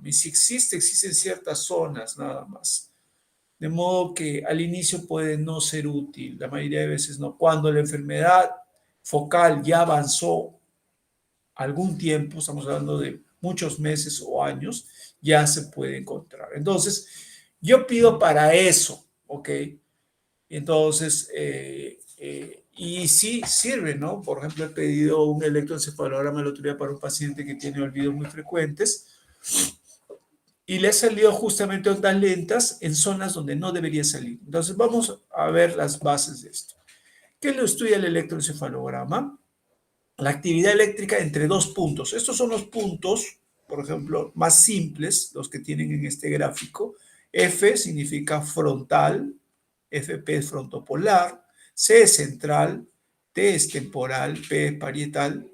Y si existen ciertas zonas nada más. De modo que al inicio puede no ser útil, la mayoría de veces no. Cuando la enfermedad focal ya avanzó algún tiempo, estamos hablando de muchos meses o años, ya se puede encontrar. Entonces, yo pido para eso, ¿ok? Entonces, y sí sirve, ¿no? Por ejemplo, he pedido un electroencefalograma el otro día para un paciente que tiene olvidos muy frecuentes y le ha salido justamente ondas lentas en zonas donde no debería salir. Entonces, vamos a ver las bases de esto. ¿Qué lo estudia el electroencefalograma? La actividad eléctrica entre dos puntos. Estos son los puntos, por ejemplo, más simples, los que tienen en este gráfico. F significa frontal, FP es frontopolar, C es central, T es temporal, P es parietal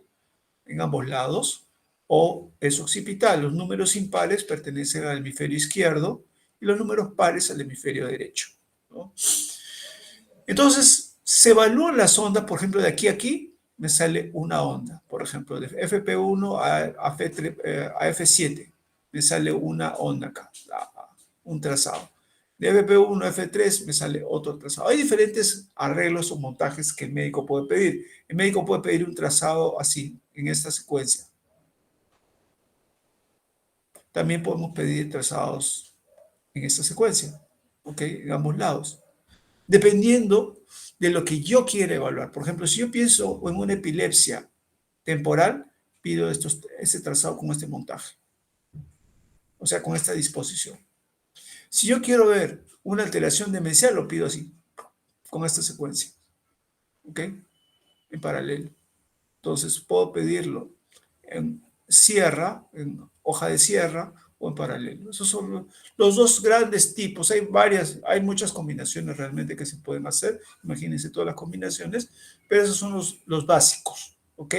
en ambos lados, o es occipital. Los números impares pertenecen al hemisferio izquierdo y los números pares al hemisferio derecho, ¿no? Entonces, se evalúan las ondas, por ejemplo, de aquí a aquí, me sale una onda, por ejemplo, de FP1 a F7, me sale una onda acá, un trazado. De FP1 a F3 me sale otro trazado. Hay diferentes arreglos o montajes que el médico puede pedir. El médico puede pedir un trazado así, en esta secuencia. También podemos pedir trazados en esta secuencia, ¿ok? En ambos lados. Dependiendo de lo que yo quiera evaluar. Por ejemplo, si yo pienso en una epilepsia temporal, pido este trazado con este montaje, o sea, con esta disposición. Si yo quiero ver una alteración demencial, lo pido así, con esta secuencia, ¿ok? En paralelo. Entonces, puedo pedirlo en sierra, en hoja de sierra o en paralelo. Esos son los dos grandes tipos. Hay muchas combinaciones realmente que se pueden hacer. Imagínense todas las combinaciones, pero esos son los básicos, ¿ok?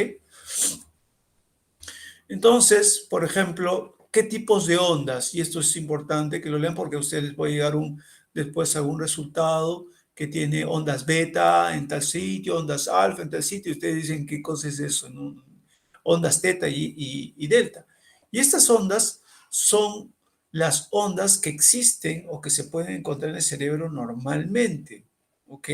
Entonces, por ejemplo, ¿qué tipos de ondas? Y esto es importante que lo lean porque a ustedes les puede llegar después algún resultado que tiene ondas beta en tal sitio, ondas alfa en tal sitio, y ustedes dicen, ¿qué cosa es eso? ¿No? Ondas teta y delta. Y estas ondas son las ondas que existen o que se pueden encontrar en el cerebro normalmente, ¿ok?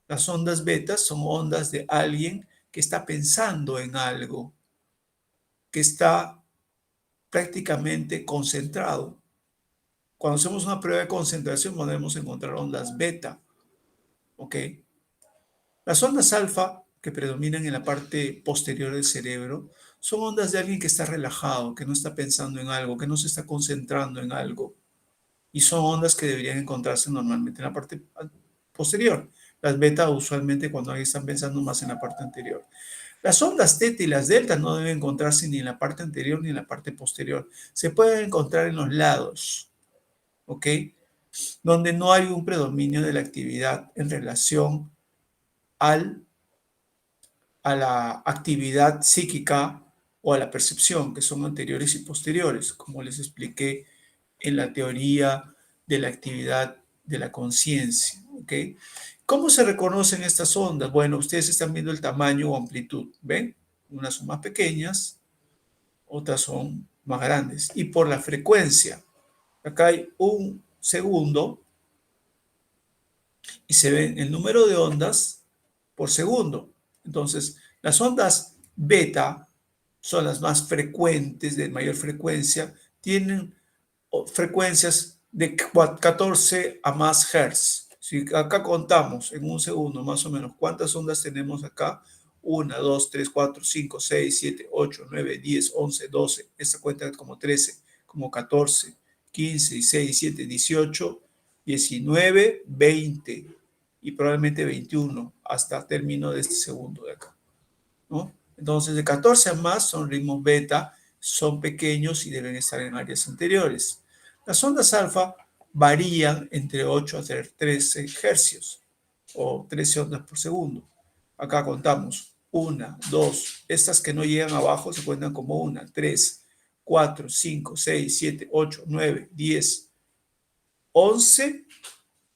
Las ondas betas son ondas de alguien que está pensando en algo, que está prácticamente concentrado. Cuando hacemos una prueba de concentración podemos encontrar ondas beta, ¿ok? Las ondas alfa, que predominan en la parte posterior del cerebro, son ondas de alguien que está relajado, que no está pensando en algo, que no se está concentrando en algo. Y son ondas que deberían encontrarse normalmente en la parte posterior. Las beta usualmente cuando alguien está pensando más en la parte anterior. Las ondas teta y las delta no deben encontrarse ni en la parte anterior ni en la parte posterior. Se pueden encontrar en los lados, ¿ok? Donde no hay un predominio de la actividad en relación al, a la actividad psíquica o a la percepción, que son anteriores y posteriores, como les expliqué en la teoría de la actividad de la conciencia, ¿ok? ¿Cómo se reconocen estas ondas? Bueno, ustedes están viendo el tamaño o amplitud, ¿ven? Unas son más pequeñas, otras son más grandes. Y por la frecuencia, acá hay un segundo y se ve el número de ondas por segundo. Entonces, las ondas beta son las más frecuentes, de mayor frecuencia, tienen frecuencias de 14 a más hertz. Si acá contamos en un segundo más o menos cuántas ondas tenemos acá, 1, 2, 3, 4, 5, 6, 7, 8, 9, 10, 11, 12. Esta cuenta como 13, como 14, 15, 16, 17, 18, 19, 20 y probablemente 21 hasta término de este segundo de acá, ¿no? Entonces, de 14 a más son ritmos beta, son pequeños y deben estar en áreas anteriores. Las ondas alfa varían entre 8 a 13 hercios o 13 ondas por segundo. Acá contamos 1, 2, estas que no llegan abajo se cuentan como 1, 3, 4, 5, 6, 7, 8, 9, 10, 11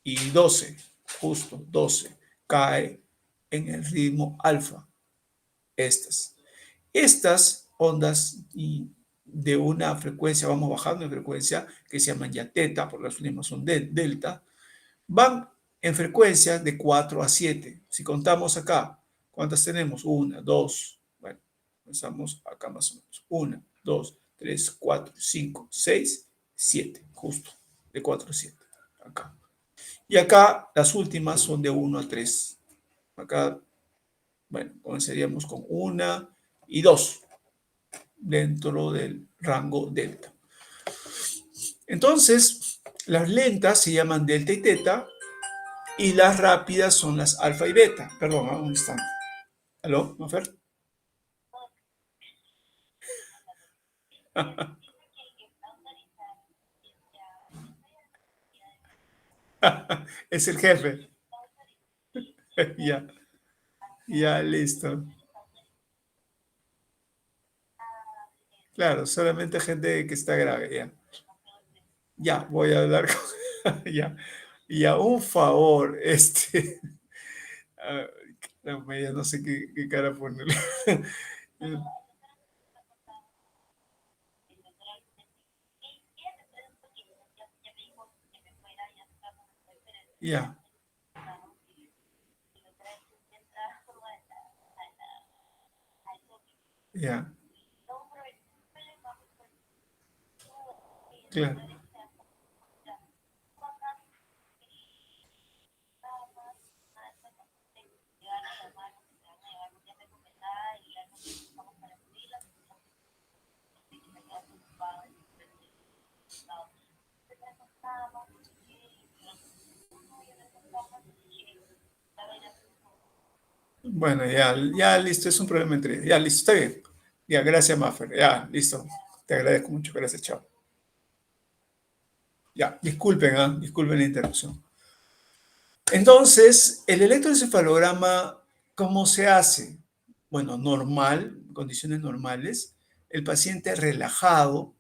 y 12, justo 12, cae en el ritmo alfa. Estas ondas de una frecuencia, vamos bajando de frecuencia, que se llaman ya teta, porque las últimas son delta, van en frecuencias de 4 a 7. Si contamos acá, ¿cuántas tenemos? Una, dos, bueno, pensamos acá más o menos. Una, dos, tres, cuatro, cinco, seis, siete, justo, de 4 a 7, acá. Y acá las últimas son de 1 a 3. Acá, bueno, comenzaríamos con una y dos dentro del rango delta. Entonces, las lentas se llaman delta y teta y las rápidas son las alfa y beta. Perdón, un instante. ¿Aló, Mafer? Es el jefe. Ya, ya, listo. Claro, solamente gente que está grave, ya. Ya, voy a hablar con... Ya, ya, un favor, ah, caramba, ya no sé qué cara ponerle. Ya, ya, claro. Bueno, ya, ya, listo, es un problema entre ellos. Ya, listo, está bien. Ya, gracias, Maffer. Ya, listo. Te agradezco mucho. Gracias, chao. Ya, disculpen, disculpen la interrupción. Entonces, el electroencefalograma, ¿cómo se hace? Bueno, normal, condiciones normales. El paciente relajado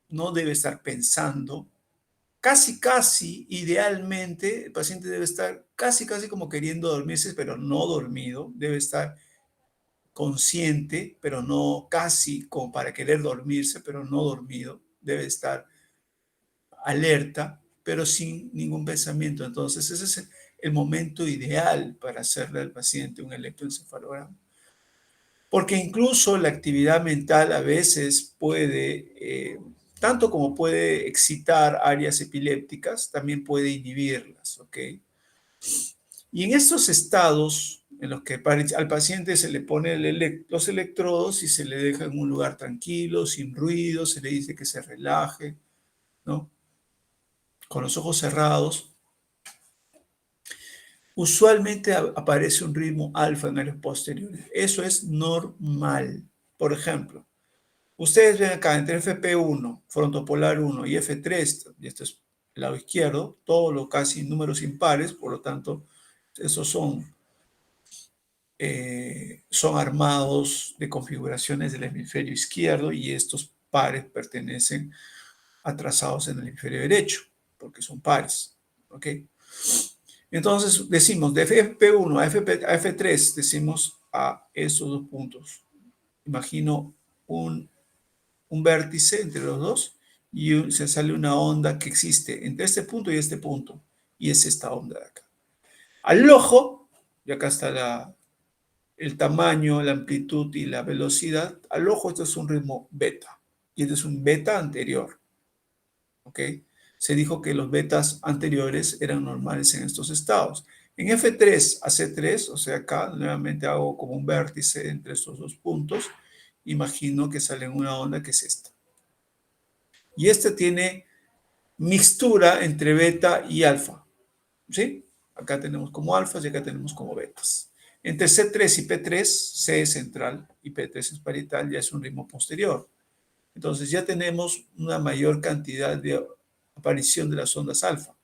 no debe estar pensando. Casi, casi, idealmente, el paciente debe estar casi, casi como queriendo dormirse, pero no dormido. Debe estar consciente, pero no casi como para querer dormirse, pero no dormido. Debe estar alerta, pero sin ningún pensamiento. Entonces, ese es el momento ideal para hacerle al paciente un electroencefalograma. Porque incluso la actividad mental a veces puede, tanto como puede excitar áreas epilépticas, también puede inhibirlas, ¿ok? Y en estos estados en los que al paciente se le pone los electrodos y se le deja en un lugar tranquilo, sin ruido, se le dice que se relaje, ¿no? Con los ojos cerrados, usualmente aparece un ritmo alfa en áreas posteriores. Eso es normal. Por ejemplo, ustedes ven acá entre FP1, frontopolar 1 y F3, y esto es el lado izquierdo, todos los casi números impares, por lo tanto, esos son armados de configuraciones del hemisferio izquierdo y estos pares pertenecen a trazados en el hemisferio derecho, porque son pares. ¿Ok? Entonces decimos de FP1 a F3, decimos a esos dos puntos. Imagino un vértice entre los dos y se sale una onda que existe entre este punto y este punto, y es esta onda de acá. Al ojo, y acá está el tamaño, la amplitud y la velocidad, al ojo esto es un ritmo beta, y este es un beta anterior, ¿ok? Se dijo que los betas anteriores eran normales en estos estados. En F3 a C3, o sea, acá nuevamente hago como un vértice entre estos dos puntos, imagino que sale una onda que es esta. Y esta tiene mixtura entre beta y alfa, ¿sí? Acá tenemos como alfas y acá tenemos como betas. Entre C3 y P3, C es central y P3 es parietal, ya es un ritmo posterior. Entonces ya tenemos una mayor cantidad de aparición de las ondas alfa.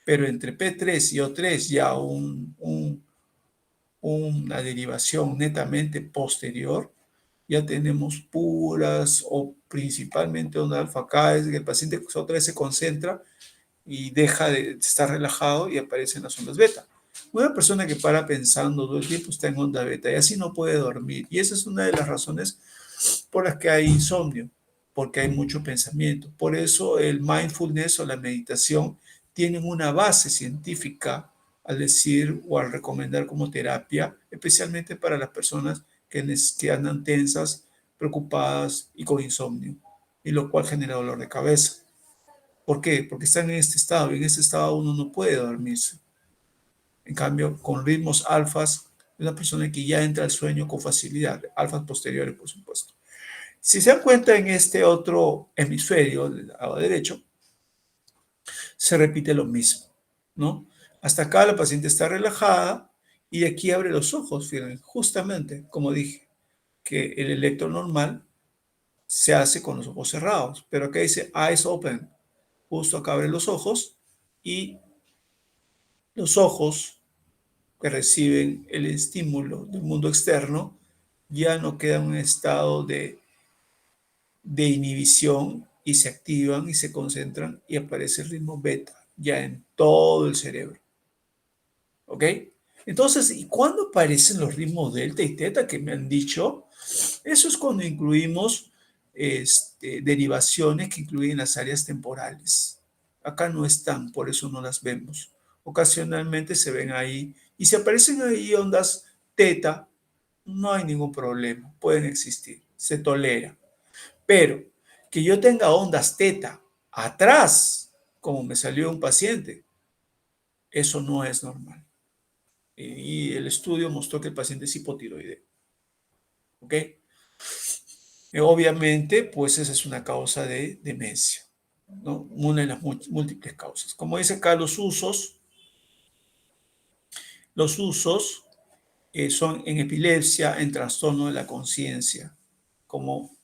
Pero entre P3 y O3 ya una derivación netamente posterior, ya tenemos puras o principalmente onda alfa. Acá es que el paciente otra vez se concentra y deja de estar relajado y aparecen las ondas beta. Una persona que para pensando todo el tiempo está en onda beta y así no puede dormir. Y esa es una de las razones por las que hay insomnio. porque hay mucho pensamiento. Por eso el mindfulness o la meditación tienen una base científica al decir o al recomendar como terapia, especialmente para las personas que andan tensas, preocupadas y con insomnio, y lo cual genera dolor de cabeza. ¿Por qué? Porque están en este estado, y en este estado uno no puede dormirse. En cambio, con ritmos alfas, es una persona que ya entra al sueño con facilidad, alfas posteriores, por supuesto. Si se dan cuenta, en este otro hemisferio, del lado derecho, se repite lo mismo, ¿no? Hasta acá la paciente está relajada y aquí abre los ojos, fíjense, justamente como dije, que el electro normal se hace con los ojos cerrados, pero acá dice eyes open, justo acá abre los ojos y los ojos que reciben el estímulo del mundo externo ya no quedan en un estado de inhibición y se activan y se concentran y aparece el ritmo beta ya en todo el cerebro. ¿Ok? Entonces, ¿y cuándo aparecen los ritmos delta y teta que me han dicho? Eso es cuando incluimos derivaciones que incluyen las áreas temporales. Acá no están, por eso no las vemos. Ocasionalmente se ven ahí y si aparecen ahí ondas teta, no hay ningún problema, pueden existir, se tolera. Pero que yo tenga ondas teta atrás, como me salió un paciente, eso no es normal. Y el estudio mostró que el paciente es hipotiroideo. ¿Ok? Obviamente, pues esa es una causa de demencia, ¿no? Una de las múltiples causas. Como dice acá, los usos son en epilepsia, en trastorno de la conciencia, como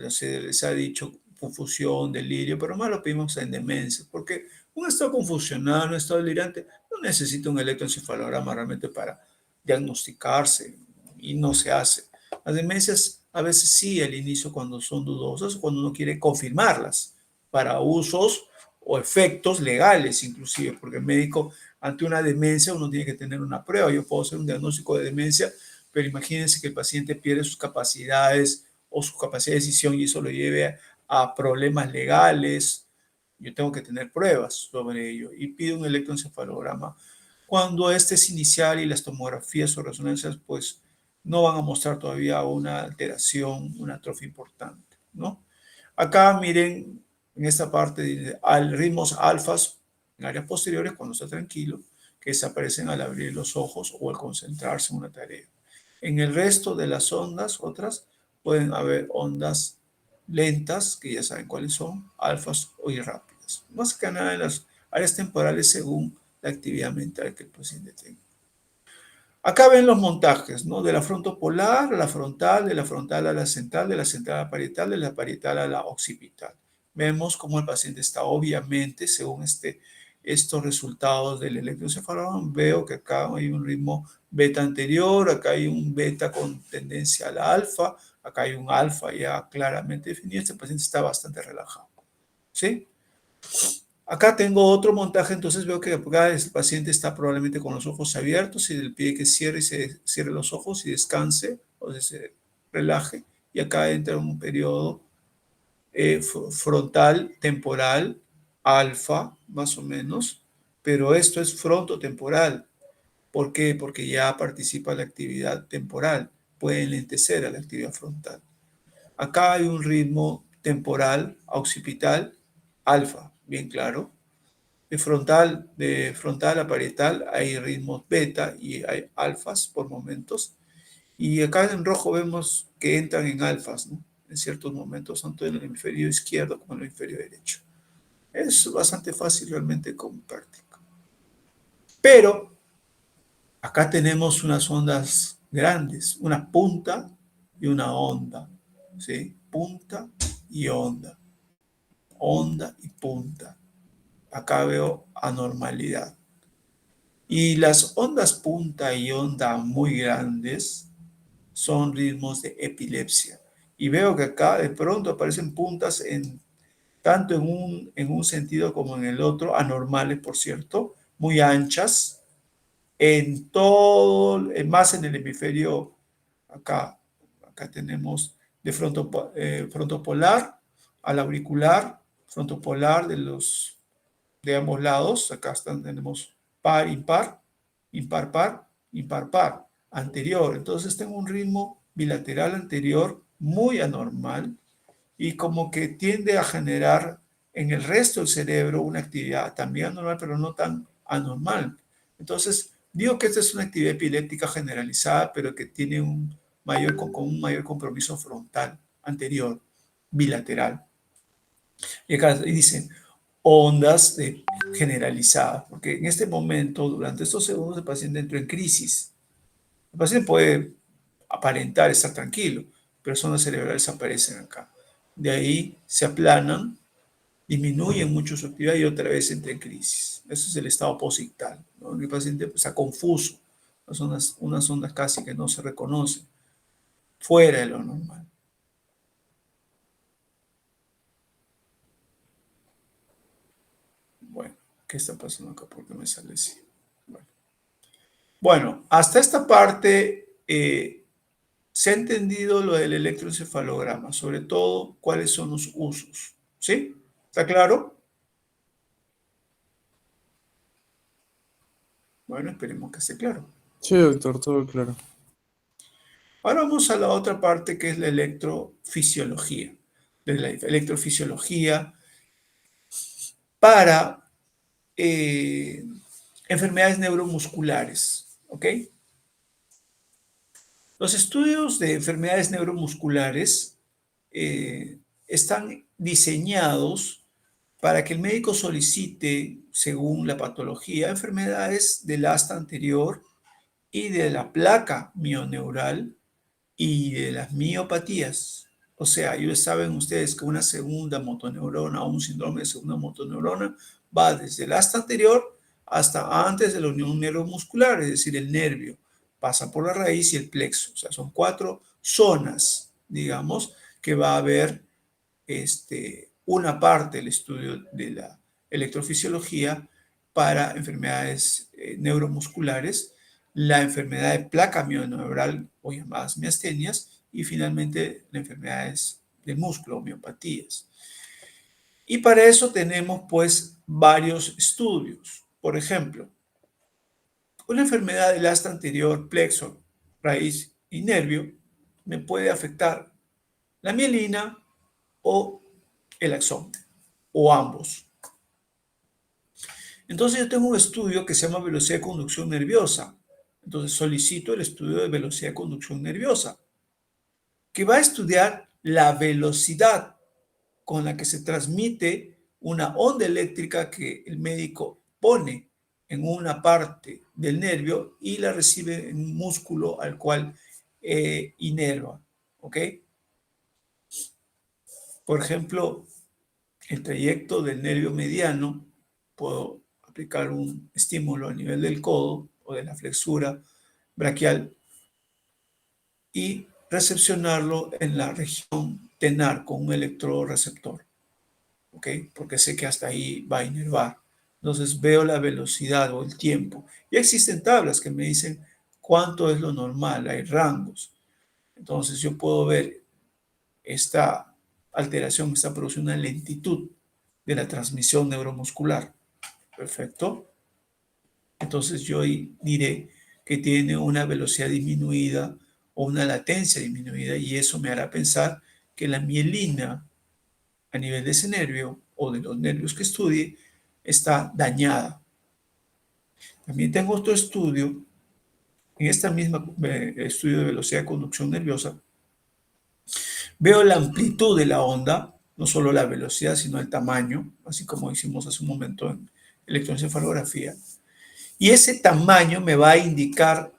se les ha dicho, confusión, delirio, pero más lo pedimos en demencia, porque un estado confusional, un estado delirante, no necesita un electroencefalograma realmente para diagnosticarse y no se hace. Las demencias a veces sí al inicio cuando son dudosas, cuando uno quiere confirmarlas para usos o efectos legales inclusive, porque el médico ante una demencia uno tiene que tener una prueba. Yo puedo hacer un diagnóstico de demencia, pero imagínense que el paciente pierde sus capacidades o su capacidad de decisión y eso lo lleve a problemas legales. Yo tengo que tener pruebas sobre ello y pido un electroencefalograma. Cuando este es inicial y las tomografías o resonancias, pues no van a mostrar todavía una alteración, una atrofia importante, ¿no? Acá miren, en esta parte, dice, al ritmos alfas en áreas posteriores cuando está tranquilo, que desaparecen al abrir los ojos o al concentrarse en una tarea. En el resto de las ondas, otras, pueden haber ondas lentas, que ya saben cuáles son, alfas o rápidas. Más que nada en las áreas temporales según la actividad mental que el paciente tenga. Acá ven los montajes, ¿no? De la frontopolar a la frontal, de la frontal a la central, de la central a la parietal, de la parietal a la occipital. Vemos cómo el paciente está, obviamente, según estos resultados del electroencefalograma, veo que acá hay un ritmo beta anterior, acá hay un beta con tendencia al alfa, acá hay un alfa ya claramente definido, este paciente está bastante relajado, ¿sí? Acá tengo otro montaje, entonces veo que acá el paciente está probablemente con los ojos abiertos y le pide que cierre y se cierre los ojos y descanse, o sea, se relaje. Y acá entra un periodo frontal, temporal, alfa, más o menos, pero esto es frontotemporal. ¿Por qué? Porque ya participa la actividad temporal, puede enlentecer a la actividad frontal. Acá hay un ritmo temporal, occipital, alfa, bien claro, de frontal a parietal hay ritmos beta y hay alfas por momentos. Y acá en rojo vemos que entran en alfas, ¿no? En ciertos momentos, tanto en el hemisferio izquierdo como en el hemisferio derecho. Es bastante fácil realmente con práctica. Pero acá tenemos unas ondas grandes, una punta y una onda, ¿sí? Punta y onda, onda y punta. Acá veo anormalidad. Y las ondas punta y onda muy grandes son ritmos de epilepsia. Y veo que acá de pronto aparecen puntas tanto en un sentido como en el otro, anormales por cierto, muy anchas, en todo, más en el hemisferio acá. Acá tenemos de frontopolar, al auricular frontopolar de ambos lados. Acá tenemos par, impar, impar, par, impar, par, anterior. Entonces tengo un ritmo bilateral anterior muy anormal y como que tiende a generar en el resto del cerebro una actividad también anormal, pero no tan anormal. Entonces, digo que esta es una actividad epiléptica generalizada, pero que tiene con un mayor compromiso frontal anterior, bilateral. Y acá dicen ondas generalizadas, porque en este momento, durante estos segundos, el paciente entró en crisis. El paciente puede aparentar estar tranquilo, pero zonas cerebrales aparecen acá. De ahí se aplanan, disminuyen mucho su actividad y otra vez entra en crisis. Eso es el estado posictal, ¿no? El paciente está confuso, unas ondas casi que no se reconocen, fuera de lo normal. Bueno, ¿qué está pasando acá? ¿Por qué me sale así? Bueno, hasta esta parte se ha entendido lo del electroencefalograma, sobre todo cuáles son los usos. ¿Sí? ¿Está claro? Bueno, esperemos que esté claro. Sí, doctor, todo claro. Ahora vamos a la otra parte que es la electrofisiología. De la electrofisiología para enfermedades neuromusculares. ¿Ok? Los estudios de enfermedades neuromusculares están diseñados para que el médico solicite, según la patología, enfermedades del asta anterior y de la placa mioneural y de las miopatías. O sea, ellos saben ustedes que una segunda motoneurona o un síndrome de segunda motoneurona va desde el asta anterior hasta antes de la unión neuromuscular, es decir, el nervio, pasa por la raíz y el plexo. O sea, son 4 zonas, digamos, que va a haber una parte del estudio de la electrofisiología para enfermedades neuromusculares, la enfermedad de placa mioneural o llamadas miastenias y finalmente las enfermedades del músculo, miopatías. Y para eso tenemos pues varios estudios. Por ejemplo, una enfermedad del asta anterior, plexo, raíz y nervio me puede afectar la mielina o el axón, o ambos. Entonces yo tengo un estudio que se llama velocidad de conducción nerviosa. Entonces solicito el estudio de velocidad de conducción nerviosa, que va a estudiar la velocidad con la que se transmite una onda eléctrica que el médico pone en una parte del nervio y la recibe en un músculo al cual inerva. ¿Ok? Por ejemplo, el trayecto del nervio mediano, puedo aplicar un estímulo a nivel del codo o de la flexura braquial y recepcionarlo en la región tenar con un electroreceptor, ¿ok? Porque sé que hasta ahí va a inervar. Entonces veo la velocidad o el tiempo. Y existen tablas que me dicen cuánto es lo normal, hay rangos. Entonces yo puedo ver esta alteración, esta produciendo una lentitud de la transmisión neuromuscular. Perfecto. Entonces yo diré que tiene una velocidad disminuida o una latencia disminuida y eso me hará pensar que la mielina a nivel de ese nervio o de los nervios que estudie está dañada. También tengo otro estudio, en esta misma estudio de velocidad de conducción nerviosa, veo la amplitud de la onda, no solo la velocidad, sino el tamaño, así como hicimos hace un momento en electroencefalografía. Y ese tamaño me va a indicar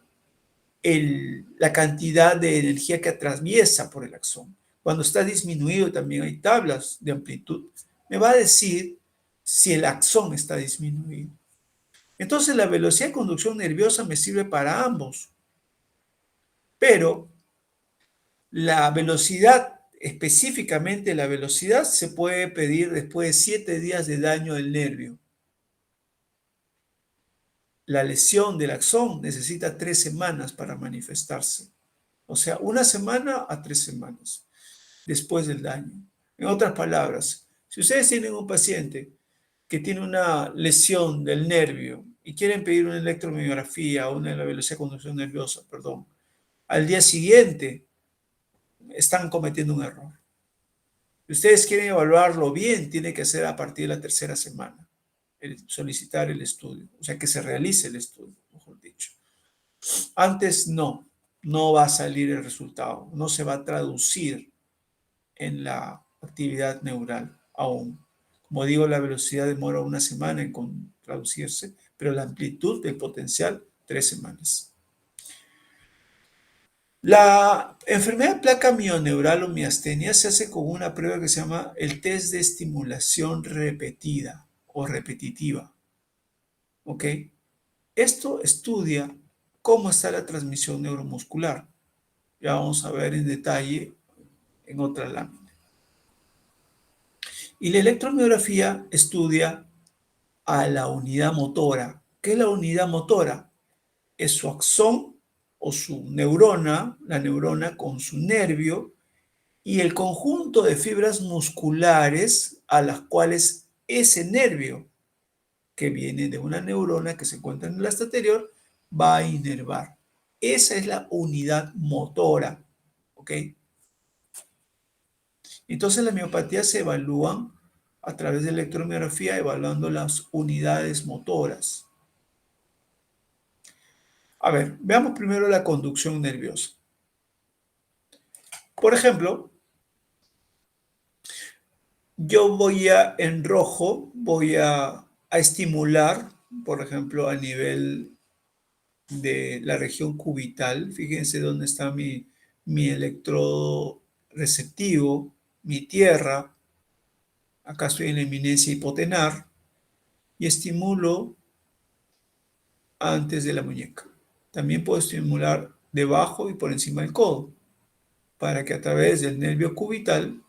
la cantidad de energía que atraviesa por el axón. Cuando está disminuido, también hay tablas de amplitud, me va a decir si el axón está disminuido. Entonces la velocidad de conducción nerviosa me sirve para ambos, pero la velocidad, específicamente la velocidad, se puede pedir después de 7 días de daño del nervio. La lesión del axón necesita 3 semanas para manifestarse. O sea, 1 semana a 3 semanas después del daño. En otras palabras, si ustedes tienen un paciente que tiene una lesión del nervio y quieren pedir una electromiografía o una de la velocidad de conducción nerviosa, perdón, al día siguiente están cometiendo un error. Si ustedes quieren evaluarlo bien, tiene que ser a partir de la tercera semana, solicitar el estudio, o sea, que se realice el estudio, mejor dicho. Antes no va a salir el resultado, no se va a traducir en la actividad neural aún. Como digo, la velocidad demora una semana en traducirse, pero la amplitud del potencial, 3 semanas. La enfermedad de placa mioneural o miastenia se hace con una prueba que se llama el test de estimulación repetida o repetitiva. ¿Ok? Esto estudia cómo está la transmisión neuromuscular. Ya vamos a ver en detalle en otra lámina. Y la electromiografía estudia a la unidad motora. ¿Qué es la unidad motora? Es su axón o su neurona, la neurona con su nervio, y el conjunto de fibras musculares a las cuales ese nervio, que viene de una neurona que se encuentra en el asta anterior, va a inervar. Esa es la unidad motora, ¿ok? Entonces las miopatías se evalúan a través de electromiografía, evaluando las unidades motoras. A ver, veamos primero la conducción nerviosa. Por ejemplo, yo en rojo, voy a estimular, por ejemplo, a nivel de la región cubital. Fíjense dónde está mi electrodo receptivo, mi tierra. Acá estoy en la eminencia hipotenar y estimulo antes de la muñeca. También puedo estimular debajo y por encima del codo, para que a través del nervio cubital,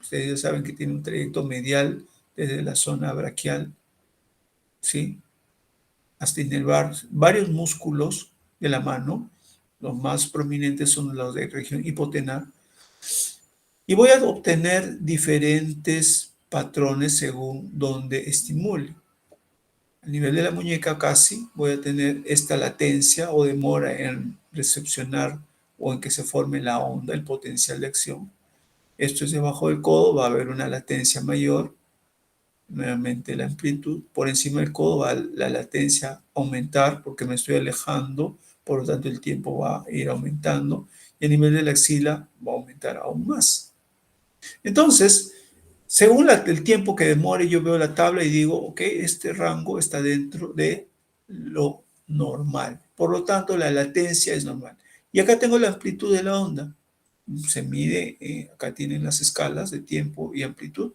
ustedes ya saben que tiene un trayecto medial desde la zona braquial, ¿sí?, hasta inervar varios músculos de la mano. Los más prominentes son los de región hipotenar. Y voy a obtener diferentes patrones según donde estimule. A nivel de la muñeca casi voy a tener esta latencia o demora en recepcionar o en que se forme la onda, el potencial de acción. Esto es debajo del codo, va a haber una latencia mayor. Nuevamente la amplitud. Por encima del codo va la latencia aumentar porque me estoy alejando, por lo tanto el tiempo va a ir aumentando. Y a nivel de la axila va a aumentar aún más. Entonces, según el tiempo que demore, yo veo la tabla y digo, ok, este rango está dentro de lo normal. Por lo tanto, la latencia es normal. Y acá tengo la amplitud de la onda. Se mide, acá tienen las escalas de tiempo y amplitud.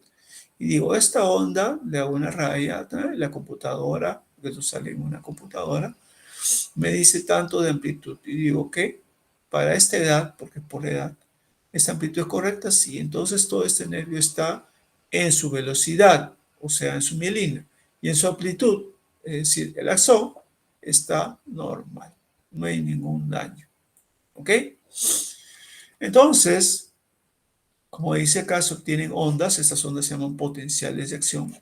Y digo, esta onda, le hago una raya, ¿no?, la computadora, porque eso sale en una computadora, me dice tanto de amplitud. Y digo, ok, para esta edad, porque por edad, ¿esta amplitud es correcta? Sí. Entonces todo este nervio está en su velocidad, o sea, en su mielina, y en su amplitud, es decir, el axón está normal, no hay ningún daño. ¿Ok? Entonces, como dice acá, se obtienen ondas, estas ondas se llaman potenciales de acción.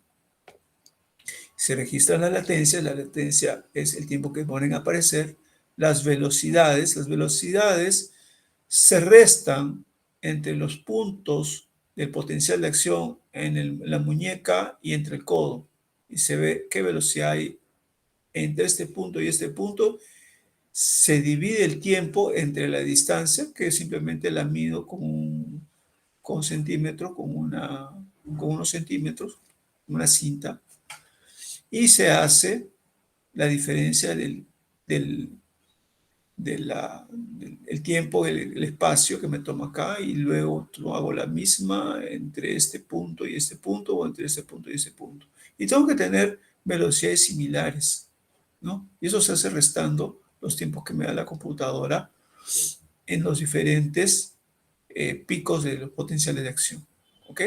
Se registra la latencia es el tiempo que ponen a aparecer. Las velocidades se restan entre los puntos del potencial de acción en la muñeca y entre el codo. Y se ve qué velocidad hay entre este punto y este punto. Se divide el tiempo entre la distancia, que simplemente la mido con centímetro, con unos centímetros, una cinta, y se hace la diferencia el tiempo, el espacio que me toma acá, y luego hago la misma entre este punto y este punto, o entre este punto y este punto. Y tengo que tener velocidades similares, ¿no? Y eso se hace restando los tiempos que me da la computadora en los diferentes picos de los potenciales de acción, ¿ok?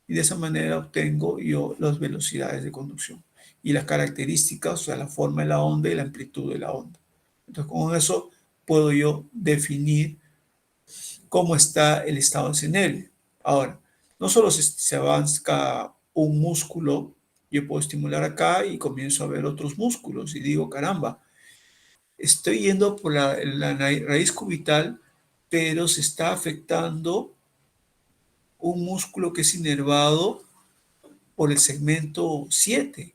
Y de esa manera obtengo yo las velocidades de conducción y las características, o sea, la forma de la onda y la amplitud de la onda. Entonces, con eso puedo yo definir cómo está el estado de ese nervio. Ahora, no solo se avanza un músculo, yo puedo estimular acá y comienzo a ver otros músculos y digo, caramba, estoy yendo por la raíz cubital, pero se está afectando un músculo que es inervado por el segmento 7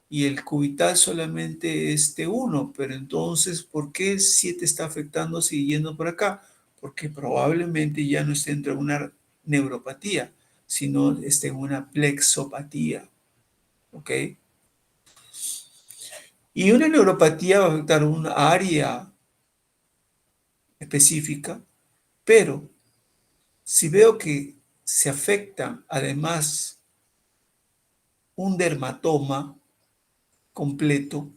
y el cubital solamente es T1, pero entonces, ¿por qué el 7 está afectando siguiendo por acá? Porque probablemente ya no esté entre una neuropatía, sino esté en una plexopatía, ¿ok? Y una neuropatía va a afectar un área específica, pero si veo que se afecta además un dermatoma completo,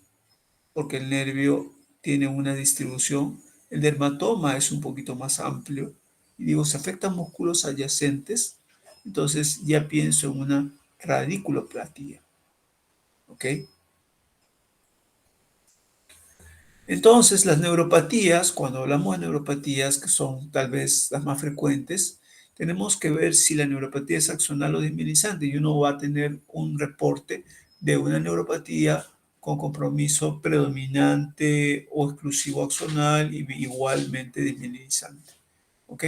porque el nervio tiene una distribución, el dermatoma es un poquito más amplio, y digo, se afectan músculos adyacentes, entonces ya pienso en una radiculopatía, ¿ok? Entonces, las neuropatías, cuando hablamos de neuropatías, que son tal vez las más frecuentes, tenemos que ver si la neuropatía es axonal o desmielinizante y uno va a tener un reporte de una neuropatía con compromiso predominante o exclusivo axonal y igualmente desmielinizante. ¿Ok?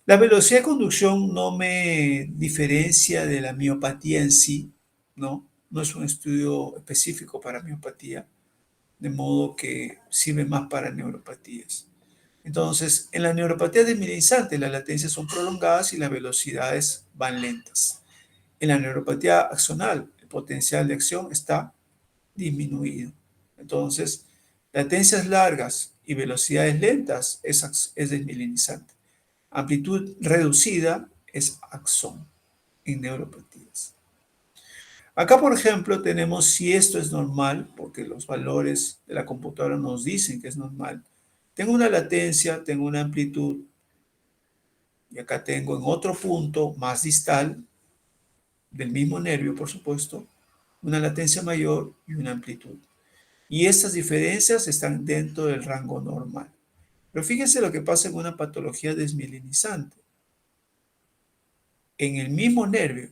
La velocidad de conducción no me diferencia de la miopatía en sí, ¿no? No es un estudio específico para miopatía, de modo que sirve más para neuropatías. Entonces, en la neuropatía desmielinizante, las latencias son prolongadas y las velocidades van lentas. En la neuropatía axonal, el potencial de acción está disminuido. Entonces, latencias largas y velocidades lentas es desmielinizante. Amplitud reducida es axón en neuropatías. Acá, por ejemplo, tenemos si esto es normal, porque los valores de la computadora nos dicen que es normal. Tengo una latencia, tengo una amplitud, y acá tengo en otro punto más distal del mismo nervio, por supuesto, una latencia mayor y una amplitud. Y estas diferencias están dentro del rango normal. Pero fíjense lo que pasa en una patología desmielinizante. En el mismo nervio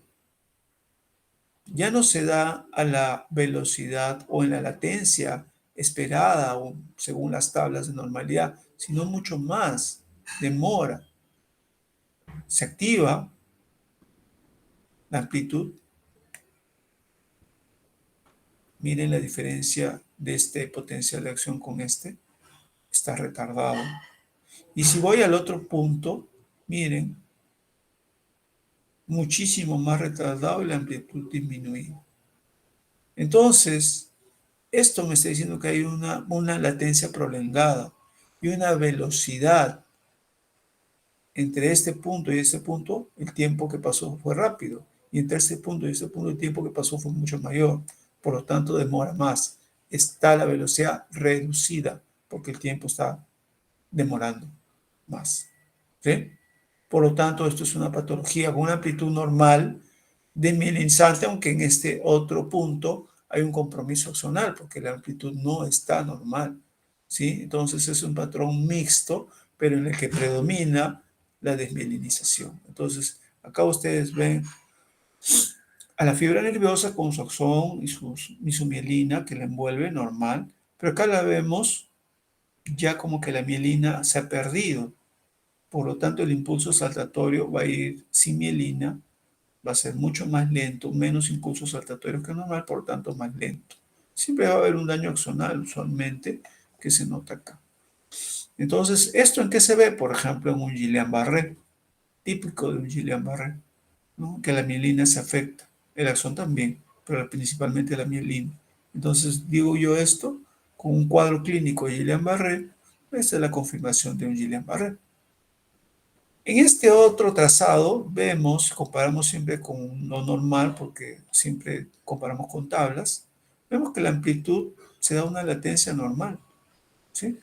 ya no se da a la velocidad o en la latencia esperada o según las tablas de normalidad, sino mucho más, demora. Se activa la amplitud. Miren la diferencia de este potencial de acción con este. Está retardado. Y si voy al otro punto, miren, muchísimo más retardado y la amplitud disminuida. Entonces, esto me está diciendo que hay una latencia prolongada y una velocidad entre este punto y este punto, el tiempo que pasó fue rápido. Y entre este punto y este punto, el tiempo que pasó fue mucho mayor. Por lo tanto, demora más. Está la velocidad reducida porque el tiempo está demorando más. ¿Sí? Por lo tanto, esto es una patología con una amplitud normal desmielinizante, aunque en este otro punto hay un compromiso axonal porque la amplitud no está normal. ¿Sí? Entonces es un patrón mixto, pero en el que predomina la desmielinización. Entonces, acá ustedes ven a la fibra nerviosa con su axón y su mielina que la envuelve normal, pero acá la vemos ya como que la mielina se ha perdido. Por lo tanto, el impulso saltatorio va a ir sin mielina, va a ser mucho más lento, menos impulsos saltatorios que normal, por lo tanto más lento. Siempre va a haber un daño axonal usualmente que se nota acá. Entonces, ¿esto en qué se ve? Por ejemplo, en un Guillain-Barré, típico de un Guillain-Barré, ¿no? Que la mielina se afecta, el axón también, pero principalmente la mielina. Entonces, digo yo esto, con un cuadro clínico de Guillain-Barré, esta es la confirmación de un Guillain-Barré. En este otro trazado vemos, comparamos siempre con lo normal, porque siempre comparamos con tablas, vemos que la amplitud se da una latencia normal, ¿sí?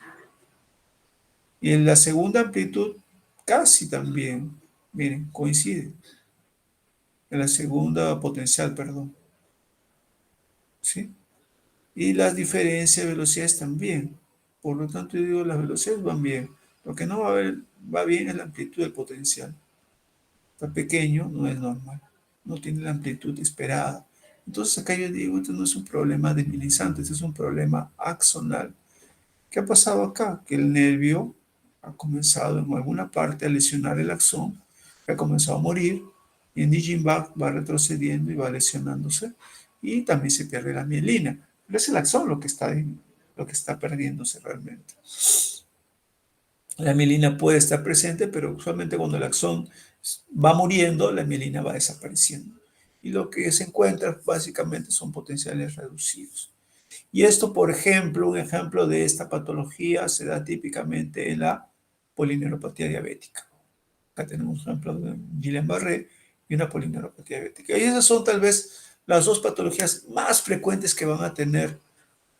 Y en la segunda amplitud casi también, miren, coincide. En la segunda potencial, perdón, ¿sí? Y las diferencias de velocidades también. Por lo tanto, yo digo, las velocidades van bien. Lo que no va bien es la amplitud del potencial. está pequeño, no es normal, no tiene la amplitud esperada. Entonces acá yo digo, esto no es un problema desminimizante, este es un problema axonal. ¿Qué ha pasado acá? Que el nervio ha comenzado en alguna parte a lesionar el axón, que ha comenzado a morir, y en Digenbach va retrocediendo y va lesionándose, y también se pierde la mielina. Pero es el axón lo que está perdiéndose realmente. La mielina puede estar presente, pero usualmente cuando el axón va muriendo, la mielina va desapareciendo. Y lo que se encuentra básicamente son potenciales reducidos. Y esto, por ejemplo, un ejemplo de esta patología se da típicamente en la polineuropatía diabética. Acá tenemos un ejemplo de Guillain-Barré y una polineuropatía diabética. Y esas son tal vez las dos patologías más frecuentes que van a tener,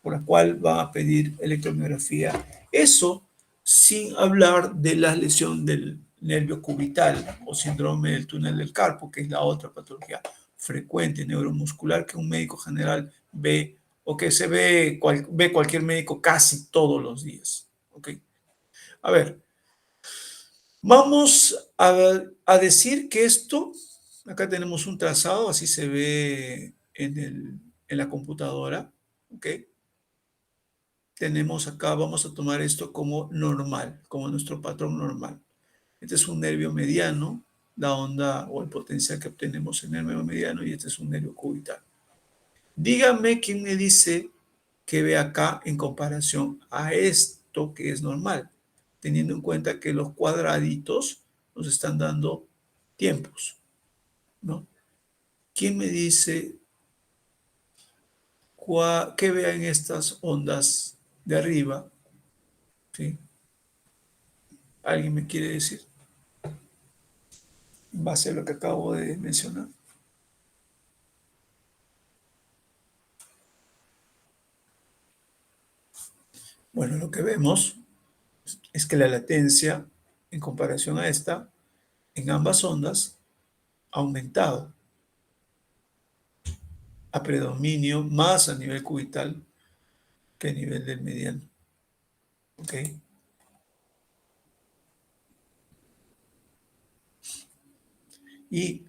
por la cual van a pedir electromiografía. Eso sin hablar de la lesión del nervio cubital o síndrome del túnel del carpo, que es la otra patología frecuente neuromuscular que un médico general ve o que se ve cualquier médico casi todos los días. ¿Ok? A ver, vamos a decir que esto, acá tenemos un trazado, así se ve en la computadora. ¿Ok? Tenemos acá, vamos a tomar esto como normal, como nuestro patrón normal. Este es un nervio mediano, la onda o el potencial que obtenemos en el nervio mediano, y este es un nervio cubital. Dígame quién me dice que ve acá en comparación a esto que es normal, teniendo en cuenta que los cuadraditos nos están dando tiempos, ¿no? ¿Quién me dice qué vea en estas ondas de arriba? ¿Sí? ¿Alguien me quiere decir? En base a lo que acabo de mencionar. Bueno, lo que vemos es que la latencia, en comparación a esta, en ambas ondas, ha aumentado a predominio más a nivel cubital que a nivel del mediano. ¿Ok? Y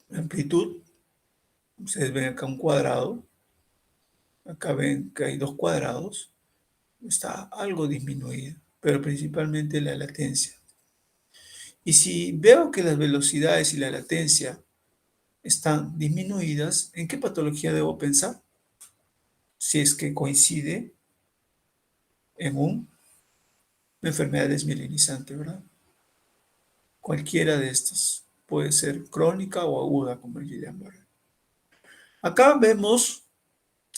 la amplitud, ustedes ven acá un cuadrado, acá ven que hay dos cuadrados, está algo disminuida, pero principalmente la latencia. Y si veo que las velocidades y la latencia están disminuidas, ¿en qué patología debo pensar? Si es que coincide en una enfermedad desmielinizante, ¿verdad? Cualquiera de estas puede ser crónica o aguda, como el Guillain-Barré. Acá vemos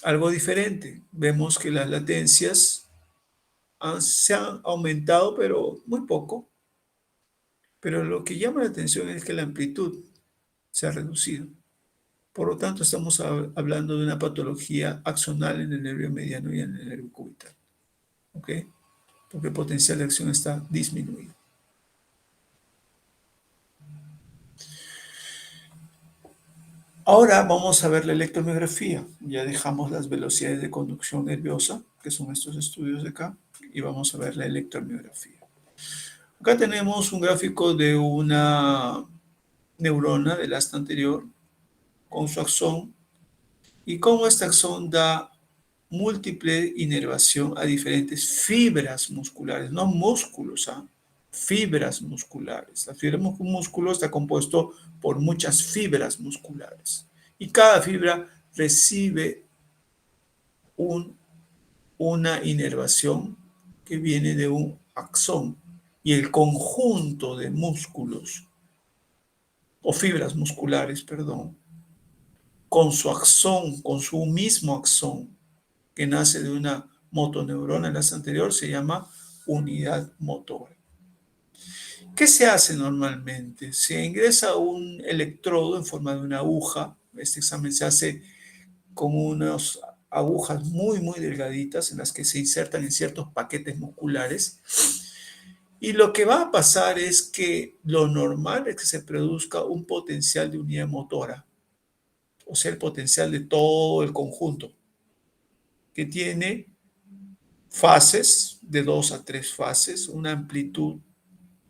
algo diferente. Vemos que las latencias se han aumentado, pero muy poco. Pero lo que llama la atención es que la amplitud se ha reducido. Por lo tanto, estamos hablando de una patología axonal en el nervio mediano y en el nervio cubital. ¿Ok? Porque el potencial de acción está disminuido. Ahora vamos a ver la electromiografía. Ya dejamos las velocidades de conducción nerviosa, que son estos estudios de acá, y vamos a ver la electromiografía. Acá tenemos un gráfico de una neurona del asta anterior con su axón y cómo este axón da múltiple inervación a diferentes fibras musculares, no músculos, fibras musculares. La fibra músculo está compuesto por muchas fibras musculares y cada fibra recibe una inervación que viene de un axón y el conjunto de músculos o fibras musculares, perdón, con su axón, con su mismo axón que nace de una motoneurona en la anterior, se llama unidad motora. ¿Qué se hace normalmente? Se ingresa un electrodo en forma de una aguja. Este examen se hace con unas agujas muy, muy delgaditas en las que se insertan en ciertos paquetes musculares. Y lo que va a pasar es que lo normal es que se produzca un potencial de unidad motora, o sea, el potencial de todo el conjunto, que tiene fases de 2 a 3 fases, una amplitud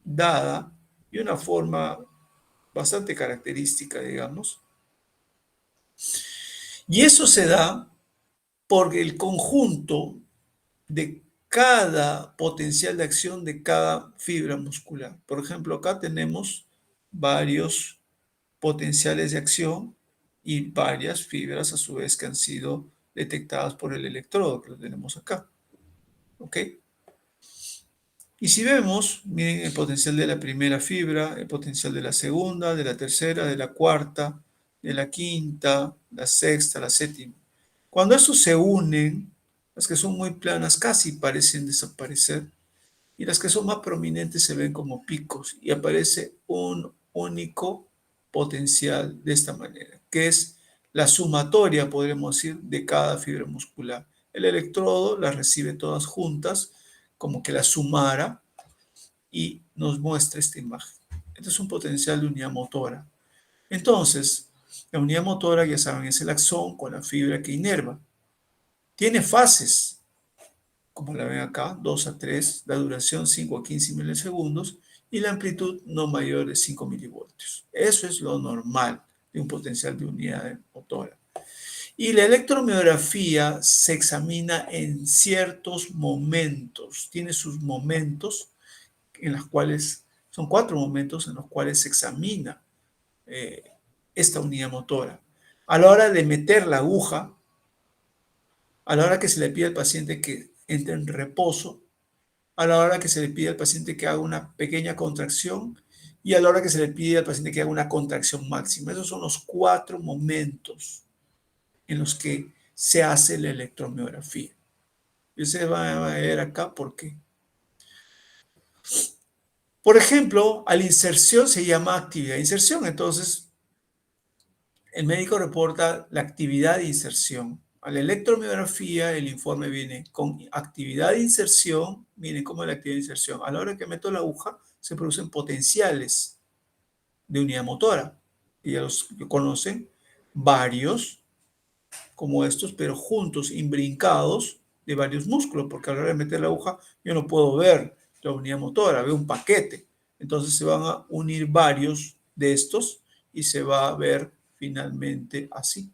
dada y una forma bastante característica, digamos. Y eso se da porque el conjunto de cada potencial de acción de cada fibra muscular. Por ejemplo, acá tenemos varios potenciales de acción y varias fibras a su vez que han sido detectadas por el electrodo que lo tenemos acá. ¿Ok? Y si vemos, miren el potencial de la primera fibra, el potencial de la segunda, de la tercera, de la cuarta, de la quinta, la sexta, la séptima. Cuando estos se unen, las que son muy planas casi parecen desaparecer y las que son más prominentes se ven como picos y aparece un único potencial de esta manera, que es la sumatoria, podríamos decir, de cada fibra muscular. El electrodo las recibe todas juntas, como que las sumara y nos muestra esta imagen. Este es un potencial de unidad motora. Entonces, la unidad motora, ya saben, es el axón con la fibra que inerva. Tiene fases, como la ven acá, 2 a 3, la duración 5 a 15 milisegundos y la amplitud no mayor de 5 milivoltios. Eso es lo normal de un potencial de unidad motora. Y la electromiografía se examina en ciertos momentos, tiene sus momentos en los cuales, son 4 momentos en los cuales se examina eh, esta unidad motora. A la hora de meter la aguja, a la hora que se le pide al paciente que entre en reposo, a la hora que se le pide al paciente que haga una pequeña contracción y a la hora que se le pide al paciente que haga una contracción máxima. Esos son los 4 momentos en los que se hace la electromiografía. Y ustedes van a ver acá por qué. Por ejemplo, a la inserción se llama actividad de inserción. Entonces, el médico reporta la actividad de inserción. A la electromiografía, el informe viene con actividad de inserción, viene como la actividad de inserción. A la hora que meto la aguja, se producen potenciales de unidad motora. Y ya los conocen, varios como estos, pero juntos, imbrincados de varios músculos, porque a la hora de meter la aguja yo no puedo ver la unidad motora, veo un paquete. Entonces se van a unir varios de estos y se va a ver finalmente así.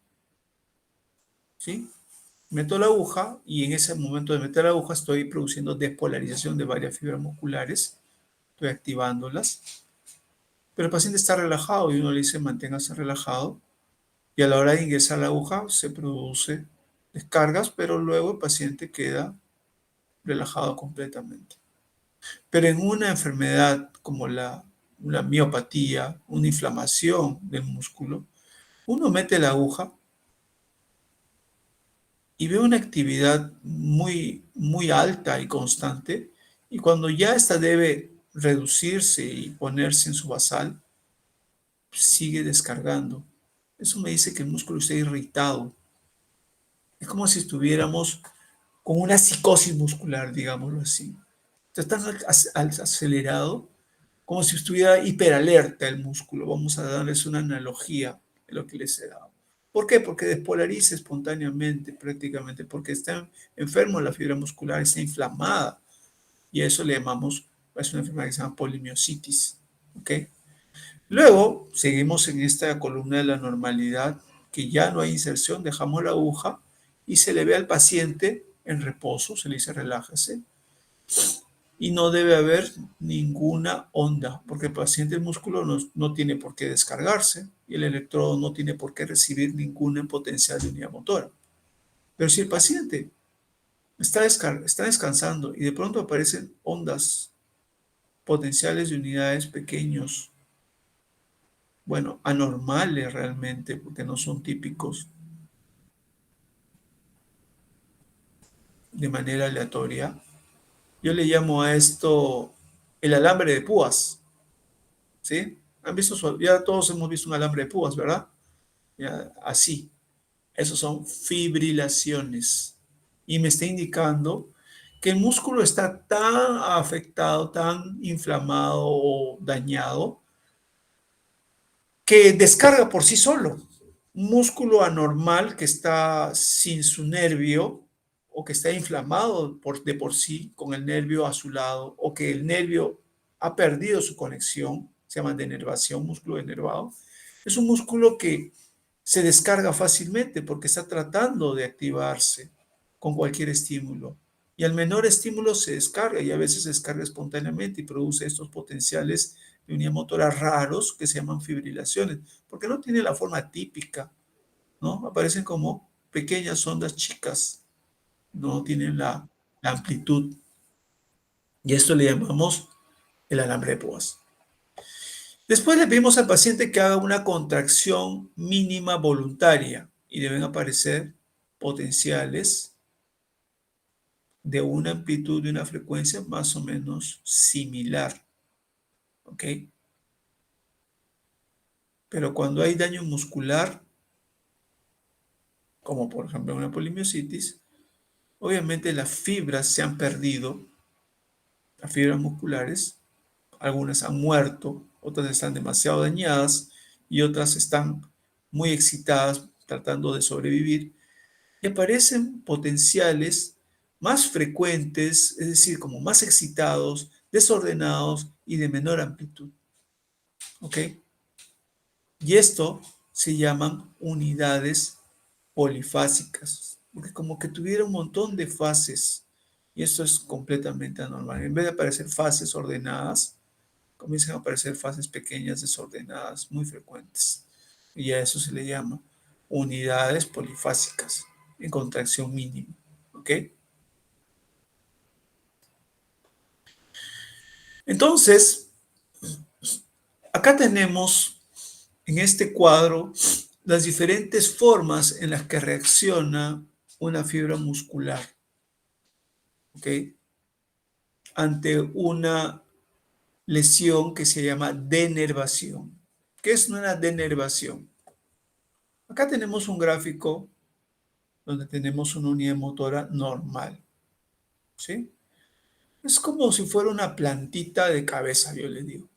¿Sí? Meto la aguja y en ese momento de meter la aguja estoy produciendo despolarización de varias fibras musculares, estoy activándolas, pero el paciente está relajado y uno le dice manténgase relajado y a la hora de ingresar la aguja se produce descargas, pero luego el paciente queda relajado completamente. Pero en una enfermedad como una miopatía, una inflamación del músculo, uno mete la aguja y ve una actividad muy, muy alta y constante, y cuando ya esta debe reducirse y ponerse en su basal, sigue descargando. Eso me dice que el músculo está irritado. Es como si estuviéramos con una psicosis muscular, digámoslo así. Está tan acelerado como si estuviera hiperalerta el músculo. Vamos a darles una analogía de lo que les he dado. ¿Por qué? Porque despolariza espontáneamente, prácticamente, porque está enfermo la fibra muscular, está inflamada. Y a eso le llamamos, es una enfermedad que se llama polimiositis. ¿Ok? Luego, seguimos en esta columna de la normalidad, que ya no hay inserción, dejamos la aguja y se le ve al paciente en reposo, se le dice relájese, y no debe haber ninguna onda, porque el paciente, el músculo no tiene por qué descargarse y el electrodo no tiene por qué recibir ninguna potencial de unidad motora. Pero si el paciente está descansando y de pronto aparecen ondas potenciales de unidades pequeños, bueno, anormales realmente, porque no son típicos de manera aleatoria, yo le llamo a esto el alambre de púas, ¿sí? ¿Han visto? Ya todos hemos visto un alambre de púas, ¿verdad? Ya, así. Esos son fibrilaciones. Y me está indicando que el músculo está tan afectado, tan inflamado o dañado, que descarga por sí solo. Un músculo anormal que está sin su nervio o que está inflamado de por sí con el nervio a su lado o que el nervio ha perdido su conexión, se llama denervación, músculo denervado. Es un músculo que se descarga fácilmente porque está tratando de activarse con cualquier estímulo. Y al menor estímulo se descarga y a veces se descarga espontáneamente y produce estos potenciales de unidad motora raros que se llaman fibrilaciones, porque no tiene la forma típica, ¿no? Aparecen como pequeñas ondas chicas, no tienen la amplitud. Y esto le llamamos el alambre de púas. Después le pedimos al paciente que haga una contracción mínima voluntaria y deben aparecer potenciales de una amplitud y una frecuencia más o menos similar, ¿ok? Pero cuando hay daño muscular, como por ejemplo una polimiositis, obviamente las fibras se han perdido, las fibras musculares, algunas han muerto, otras están demasiado dañadas y otras están muy excitadas tratando de sobrevivir y aparecen potenciales más frecuentes, es decir, como más excitados, desordenados y de menor amplitud. ¿Ok? Y esto se llaman unidades polifásicas, porque como que tuviera un montón de fases, y esto es completamente anormal. En vez de aparecer fases ordenadas, comienzan a aparecer fases pequeñas desordenadas, muy frecuentes. Y a eso se le llama unidades polifásicas en contracción mínima. ¿Ok? Entonces, acá tenemos en este cuadro las diferentes formas en las que reacciona una fibra muscular, ¿ok? Ante una lesión que se llama denervación. ¿Qué es una denervación? Acá tenemos un gráfico donde tenemos una unidad motora normal, ¿sí? Es como si fuera una plantita de cabeza, yo le digo,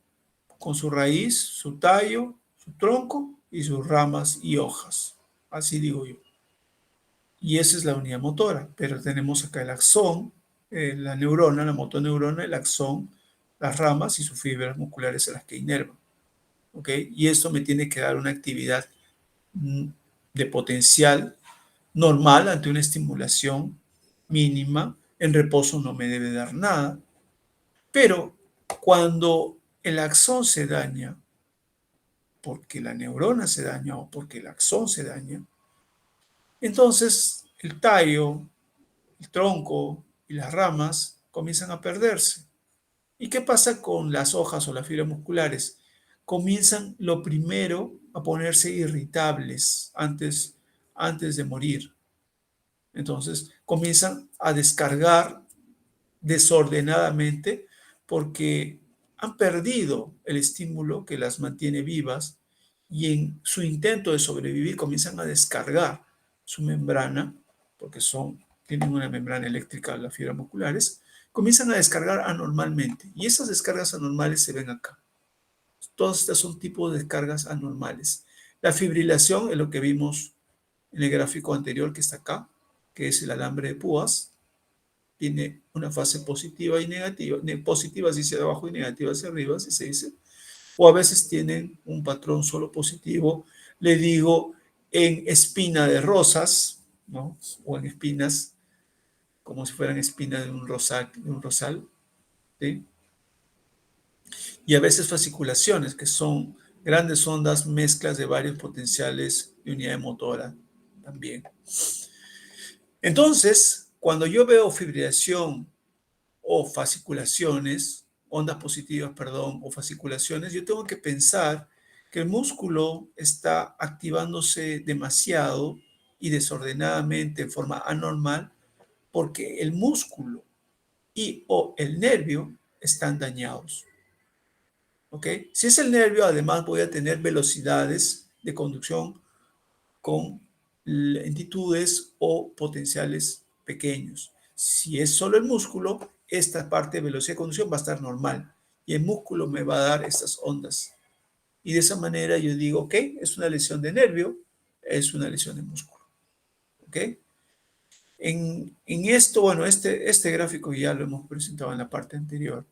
con su raíz, su tallo, su tronco y sus ramas y hojas. Así digo yo. Y esa es la unidad motora, pero tenemos acá el axón, la neurona, la motoneurona, el axón, las ramas y sus fibras musculares a las que inervan. ¿Ok? Y esto me tiene que dar una actividad mm, de potencial normal ante una estimulación mínima. En reposo no me debe dar nada. Pero cuando el axón se daña, porque la neurona se daña o porque el axón se daña, entonces el tallo, el tronco y las ramas comienzan a perderse. ¿Y qué pasa con las hojas o las fibras musculares? Comienzan lo primero a ponerse irritables antes de morir. Entonces comienzan a descargar desordenadamente porque han perdido el estímulo que las mantiene vivas y en su intento de sobrevivir comienzan a descargar su membrana, porque tienen una membrana eléctrica las fibras musculares, comienzan a descargar anormalmente y esas descargas anormales se ven acá. Todas estas son tipos de descargas anormales. La fibrilación es lo que vimos en el gráfico anterior que está acá, que es el alambre de púas, tiene una fase positiva y negativa, positiva hacia abajo y negativa hacia arriba, así se dice, o a veces tienen un patrón solo positivo, le digo, en espina de rosas, ¿no? O en espinas, como si fueran espinas de un rosal, ¿sí? Y a veces fasciculaciones, que son grandes ondas, mezclas de varios potenciales de unidad motora también. Entonces, cuando yo veo fibrilación o fasciculaciones, ondas positivas, perdón, o fasciculaciones, yo tengo que pensar que el músculo está activándose demasiado y desordenadamente en forma anormal porque el músculo y o el nervio están dañados. ¿Ok? Si es el nervio, además voy a tener velocidades de conducción con lentitudes o potenciales pequeños. Si es solo el músculo, esta parte de velocidad de conducción va a estar normal y el músculo me va a dar estas ondas. Y de esa manera yo digo, ok, es una lesión de nervio, es una lesión de músculo. ¿Ok? En esto, bueno, este gráfico ya lo hemos presentado en la parte anterior.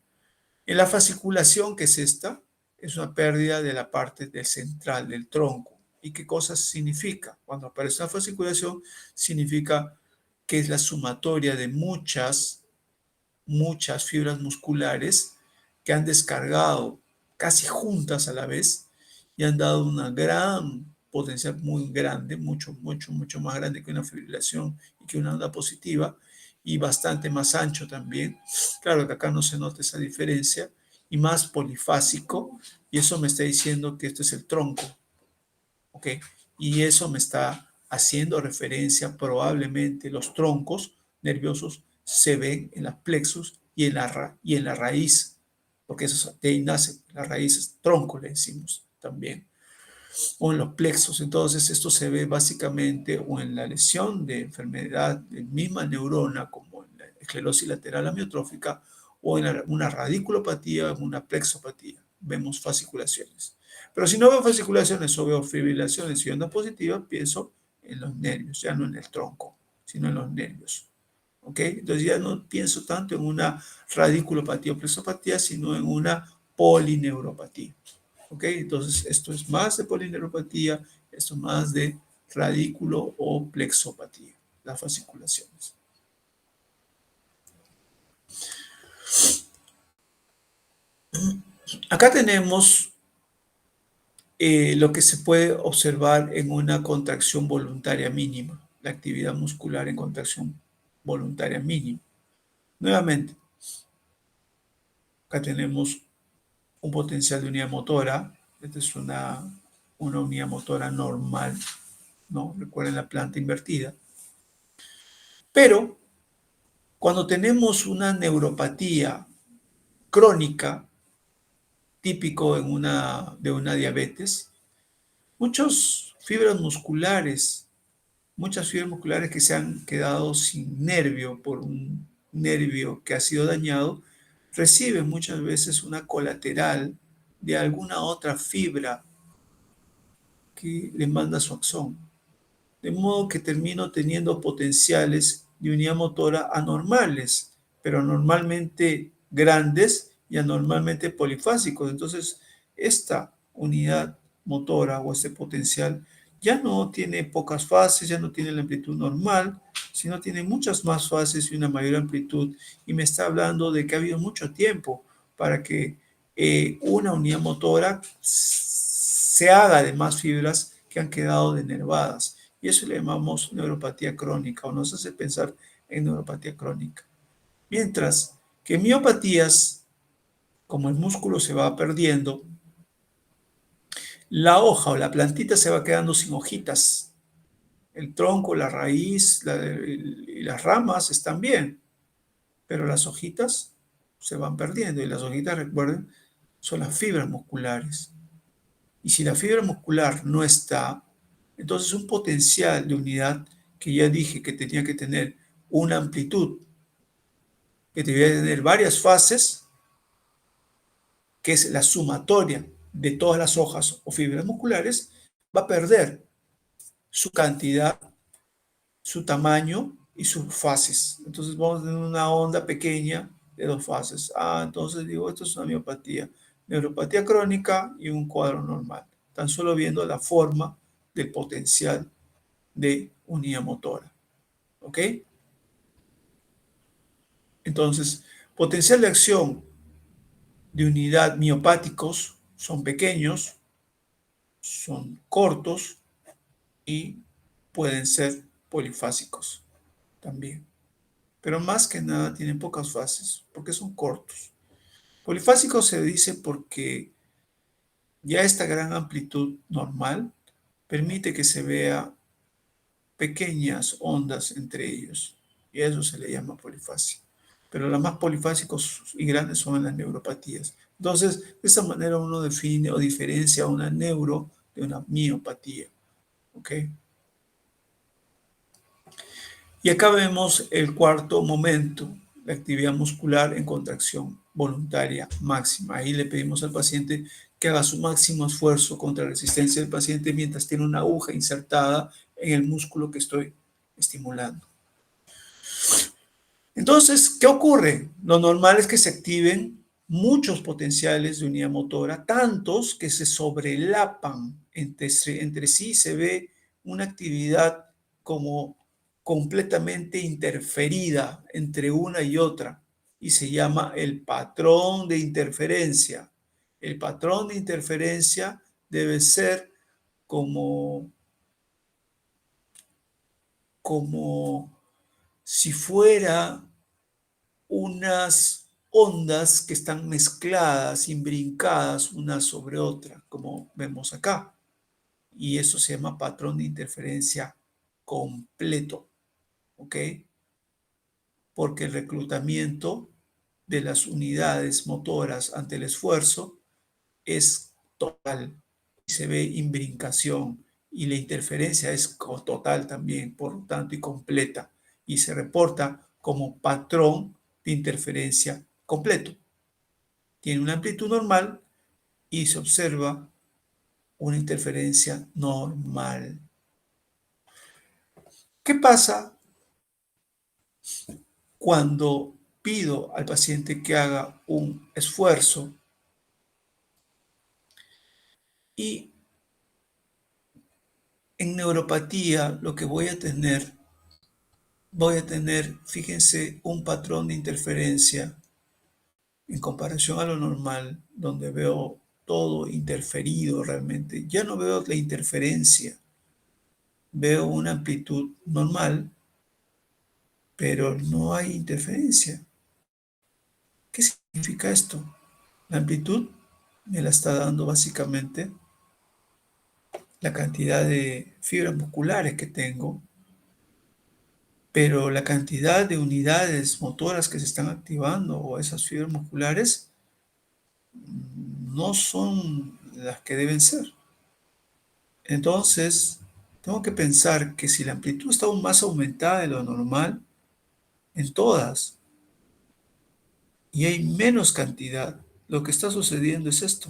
En la fasciculación, que es esta, es una pérdida de la parte del central, del tronco. ¿Y qué cosa significa? Cuando aparece una fasciculación, significa que es la sumatoria de muchas fibras musculares que han descargado casi juntas a la vez y han dado una gran potencial muy grande, mucho más grande que una fibrilación y que una onda positiva, y bastante más ancho también. Claro que acá no se nota esa diferencia, y más polifásico, y eso me está diciendo que esto es el tronco, ¿ok? Y eso me está haciendo referencia, probablemente los troncos nerviosos se ven en las plexus y en la raíz, porque eso de ahí nace, la raíz es tronco, le decimos también, o en los plexos. Entonces esto se ve básicamente o en la lesión de enfermedad de misma neurona, como en la esclerosis lateral amiotrófica, o en una radiculopatía o en una plexopatía. Vemos fasciculaciones. Pero si no veo fasciculaciones o veo fibrilaciones y ondas positivas, pienso en los nervios, ya no en el tronco, sino en los nervios. ¿Ok? Entonces ya no pienso tanto en una radiculopatía o plexopatía, sino en una polineuropatía. ¿Ok? Entonces esto es más de polineuropatía, esto es más de radículo o plexopatía, las fasciculaciones. Acá tenemos lo que se puede observar en una contracción voluntaria mínima, la actividad muscular en contracción voluntaria mínima. Nuevamente, acá tenemos un potencial de unidad motora. Esta es una unidad motora normal, ¿no? Recuerden la planta invertida. Pero cuando tenemos una neuropatía crónica, típico de una diabetes, muchas fibras musculares que se han quedado sin nervio por un nervio que ha sido dañado, reciben muchas veces una colateral de alguna otra fibra que le manda su axón. De modo que termino teniendo potenciales de unidad motora anormales, pero anormalmente grandes y anormalmente polifásicos. Entonces, esta unidad motora o este potencial ya no tiene pocas fases, ya no tiene la amplitud normal, sino tiene muchas más fases y una mayor amplitud. Y me está hablando de que ha habido mucho tiempo para que una unidad motora se haga de más fibras que han quedado denervadas. Y eso le llamamos neuropatía crónica o nos hace pensar en neuropatía crónica. Mientras que miopatías, como el músculo se va perdiendo, la hoja o la plantita se va quedando sin hojitas. El tronco, la raíz y las ramas están bien, pero las hojitas se van perdiendo. Y las hojitas, recuerden, son las fibras musculares. Y si la fibra muscular no está, entonces un potencial de unidad que ya dije que tenía que tener una amplitud, que debía tener varias fases, que es la sumatoria de todas las hojas o fibras musculares, va a perder su cantidad, su tamaño y sus fases. Entonces vamos a tener una onda pequeña de dos fases. Entonces digo, esto es una miopatía, neuropatía crónica y un cuadro normal. Tan solo viendo la forma del potencial de unidad motora. ¿Ok? Entonces, potencial de acción de unidad miopáticos son pequeños, son cortos y pueden ser polifásicos también. Pero más que nada tienen pocas fases porque son cortos. Polifásico se dice porque ya esta gran amplitud normal permite que se vea pequeñas ondas entre ellos y a eso se le llama polifasia. Pero las más polifásicos y grandes son las neuropatías. Entonces, de esta manera uno define o diferencia una neuro de una miopatía. ¿Ok? Y acá vemos el cuarto momento, la actividad muscular en contracción voluntaria máxima. Ahí le pedimos al paciente que haga su máximo esfuerzo contra la resistencia del paciente mientras tiene una aguja insertada en el músculo que estoy estimulando. Entonces, ¿qué ocurre? Lo normal es que se activen muchos potenciales de unidad motora, tantos que se sobrelapan entre sí, se ve una actividad como completamente interferida entre una y otra, y se llama el patrón de interferencia. El patrón de interferencia debe ser como, como si fuera unas ondas que están mezcladas, imbrincadas una sobre otra, como vemos acá. Y eso se llama patrón de interferencia completo, ¿ok? Porque el reclutamiento de las unidades motoras ante el esfuerzo es total y se ve imbrincación y la interferencia es total también, por lo tanto, y completa y se reporta como patrón de interferencia completo. Tiene una amplitud normal y se observa una interferencia normal. ¿Qué pasa cuando pido al paciente que haga un esfuerzo y en neuropatía lo que voy a tener, fíjense, un patrón de interferencia en comparación a lo normal, donde veo todo interferido realmente. Ya no veo la interferencia, veo una amplitud normal, pero no hay interferencia. ¿Qué significa esto? La amplitud me la está dando básicamente la cantidad de fibras musculares que tengo, pero la cantidad de unidades motoras que se están activando o esas fibras musculares no son las que deben ser. Entonces, tengo que pensar que si la amplitud está aún más aumentada de lo normal en todas y hay menos cantidad, lo que está sucediendo es esto.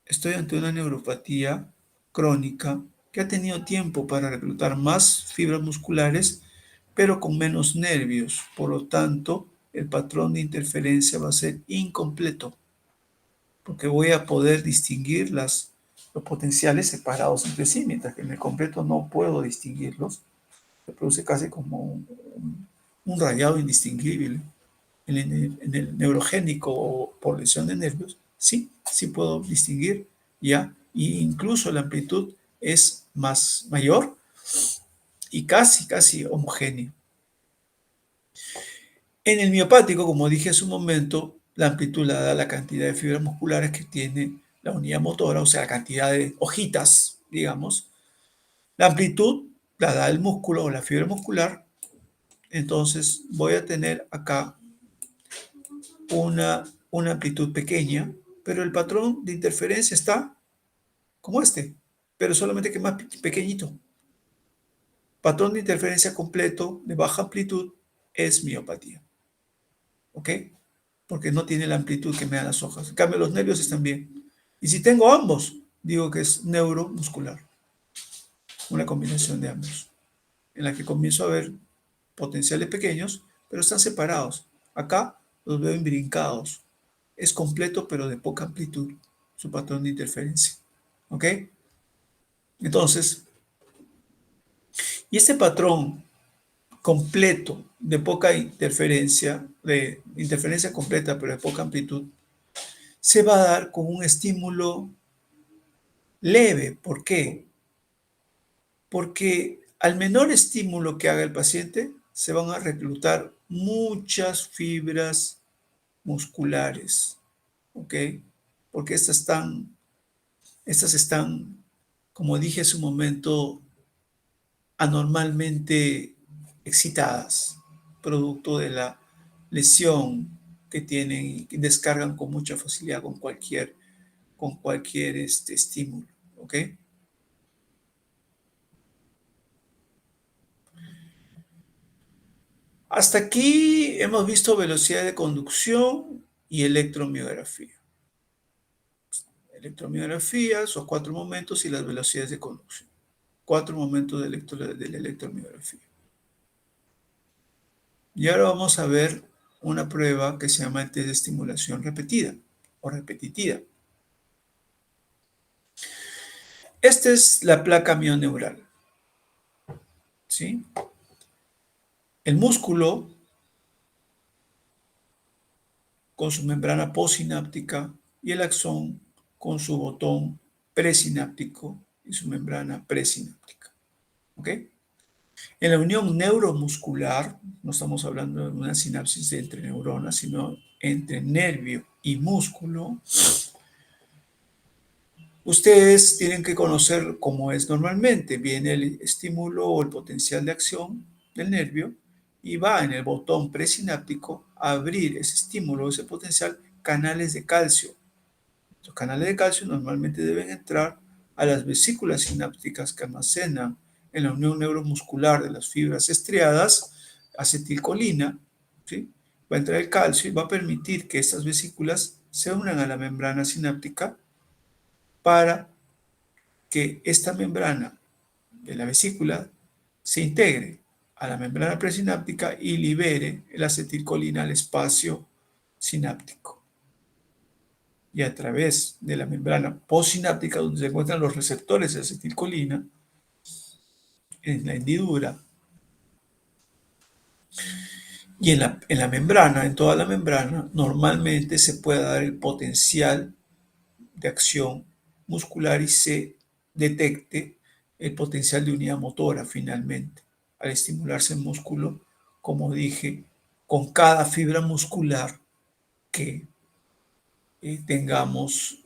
Estoy ante una neuropatía crónica que ha tenido tiempo para reclutar más fibras musculares, pero con menos nervios. Por lo tanto, el patrón de interferencia va a ser incompleto, porque voy a poder distinguir los potenciales separados entre sí, mientras que en el completo no puedo distinguirlos. Se produce casi como un rayado indistinguible. En el neurogénico o por lesión de nervios, sí, sí puedo distinguir ya, e incluso la amplitud es más mayor y casi homogénea. En el miopático, como dije hace un momento, la amplitud la da la cantidad de fibras musculares que tiene la unidad motora, o sea, la cantidad de hojitas, digamos. La amplitud la da el músculo o la fibra muscular. Entonces voy a tener acá una amplitud pequeña, pero el patrón de interferencia está como este, pero solamente que más pequeñito. Patrón de interferencia completo de baja amplitud es miopatía, ¿ok? Porque no tiene la amplitud que me dan las hojas. En cambio, los nervios están bien. Y si tengo ambos, digo que es neuromuscular, una combinación de ambos, en la que comienzo a ver potenciales pequeños, pero están separados. Acá los veo imbrincados. Es completo, pero de poca amplitud, su patrón de interferencia. ¿Ok? Entonces, y este patrón completo de poca interferencia, de interferencia completa, pero de poca amplitud, se va a dar con un estímulo leve. ¿Por qué? Porque al menor estímulo que haga el paciente, se van a reclutar muchas fibras musculares, ¿ok? Porque estas están, como dije hace un momento, anormalmente excitadas, producto de la lesión que tienen y que descargan con mucha facilidad con cualquier estímulo, ¿ok? Hasta aquí hemos visto velocidad de conducción y electromiografía. Electromiografía, esos cuatro momentos y las velocidades de conducción. Cuatro momentos de la electromiografía. Y ahora vamos a ver una prueba que se llama el test de estimulación repetida o repetitiva. Esta es la placa mioneural, ¿sí? El músculo, con su membrana postsináptica, y el axón con su botón presináptico y su membrana presináptica. ¿Ok? En la unión neuromuscular, no estamos hablando de una sinapsis entre neuronas, sino entre nervio y músculo, ustedes tienen que conocer cómo es normalmente. Viene el estímulo o el potencial de acción del nervio y va en el botón presináptico a abrir ese estímulo, ese potencial, canales de calcio. Los canales de calcio normalmente deben entrar a las vesículas sinápticas que almacenan en la unión neuromuscular de las fibras estriadas acetilcolina, ¿sí? Va a entrar el calcio y va a permitir que estas vesículas se unan a la membrana sináptica para que esta membrana de la vesícula se integre a la membrana presináptica y libere la acetilcolina al espacio sináptico. Y a través de la membrana postsináptica, donde se encuentran los receptores de acetilcolina, en la hendidura, y en la membrana, en toda la membrana, normalmente se puede dar el potencial de acción muscular y se detecte el potencial de unidad motora finalmente, al estimularse el músculo, como dije, con cada fibra muscular que tengamos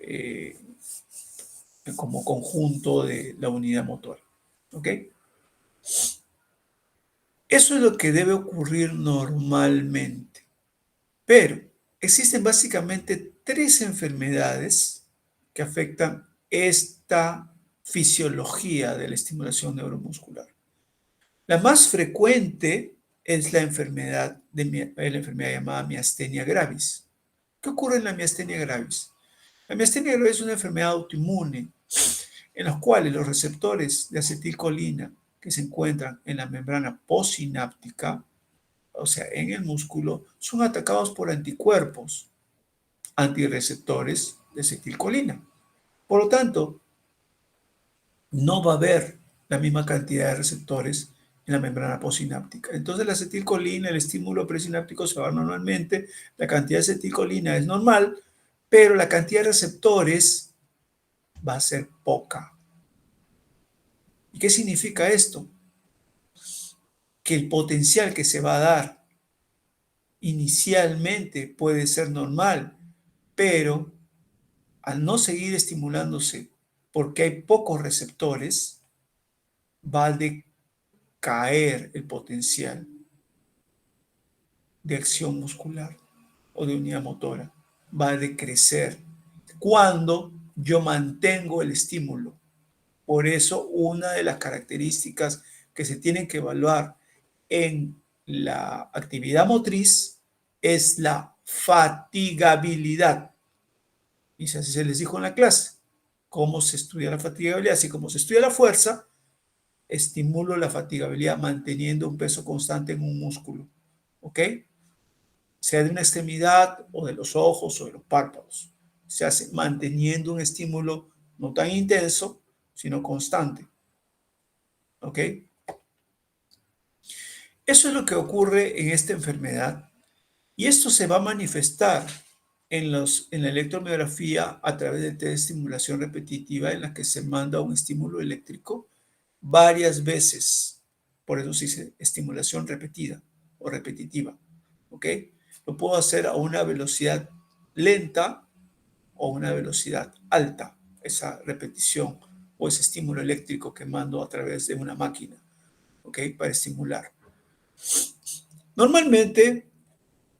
como conjunto de la unidad motora. ¿Ok? Eso es lo que debe ocurrir normalmente. Pero existen básicamente tres enfermedades que afectan esta fisiología de la estimulación neuromuscular. La más frecuente es la enfermedad llamada miastenia gravis. ¿Qué ocurre en la miastenia gravis? La miastenia gravis es una enfermedad autoinmune en las cuales los receptores de acetilcolina que se encuentran en la membrana postsináptica, o sea, en el músculo, son atacados por anticuerpos antirreceptores de acetilcolina. Por lo tanto, no va a haber la misma cantidad de receptores en la membrana postsináptica. Entonces la acetilcolina, el estímulo presináptico se va normalmente, la cantidad de acetilcolina es normal, pero la cantidad de receptores va a ser poca. ¿Y qué significa esto? Que el potencial que se va a dar inicialmente puede ser normal, pero al no seguir estimulándose porque hay pocos receptores, va a decaer el potencial de acción muscular o de unidad motora, va a decrecer cuando yo mantengo el estímulo. Por eso, una de las características que se tienen que evaluar en la actividad motriz es la fatigabilidad. Y así se les dijo en la clase, cómo se estudia la fatigabilidad, así como se estudia la fuerza, estimulo la fatigabilidad manteniendo un peso constante en un músculo, ¿ok? Sea de una extremidad o de los ojos o de los párpados. Se hace manteniendo un estímulo no tan intenso, sino constante, ¿ok? Eso es lo que ocurre en esta enfermedad y esto se va a manifestar en la electromiografía a través de test de estimulación repetitiva en la que se manda un estímulo eléctrico varias veces. Por eso se dice estimulación repetida o repetitiva. ¿Ok? Lo puedo hacer a una velocidad lenta o una velocidad alta, esa repetición o ese estímulo eléctrico que mando a través de una máquina. ¿Ok? Para estimular. Normalmente,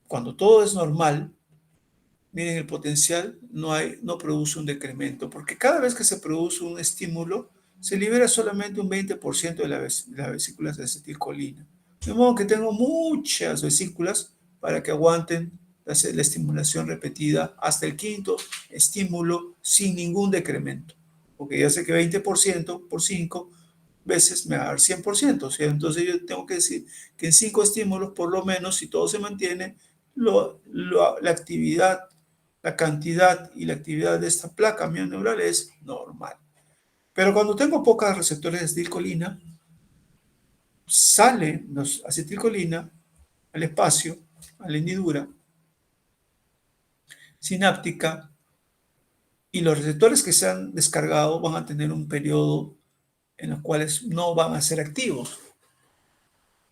cuando todo es normal, miren el potencial, no produce un decremento, porque cada vez que se produce un estímulo, se libera solamente un 20% de las vesículas de acetilcolina. De modo que tengo muchas vesículas para que aguanten la estimulación repetida hasta el quinto estímulo sin ningún decremento. Porque ya sé que 20% por 5 veces me va a dar 100%. O sea, entonces yo tengo que decir que en 5 estímulos, por lo menos, si todo se mantiene, la actividad, la cantidad y la actividad de esta placa mioneural es normal. Pero cuando tengo pocos receptores de acetilcolina, sale los acetilcolina al espacio, a la hendidura sináptica, y los receptores que se han descargado van a tener un periodo en los cuales no van a ser activos.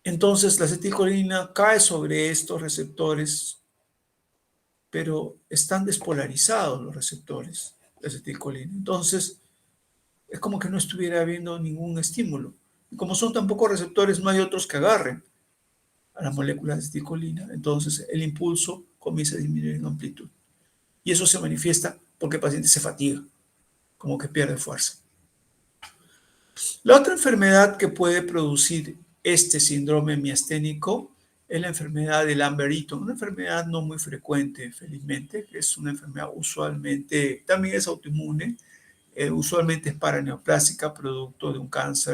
Entonces la acetilcolina cae sobre estos receptores, pero están despolarizados los receptores de acetilcolina. Entonces es como que no estuviera habiendo ningún estímulo. Y como son tan pocos receptores, no hay otros que agarren a las moléculas de acetilcolina. Entonces el impulso comienza a disminuir en amplitud. Y eso se manifiesta porque el paciente se fatiga, como que pierde fuerza. La otra enfermedad que puede producir este síndrome miasténico es la enfermedad de Lambert-Eaton, una enfermedad no muy frecuente, felizmente, es una enfermedad usualmente, también es autoinmune, usualmente es paraneoplásica, producto de un cáncer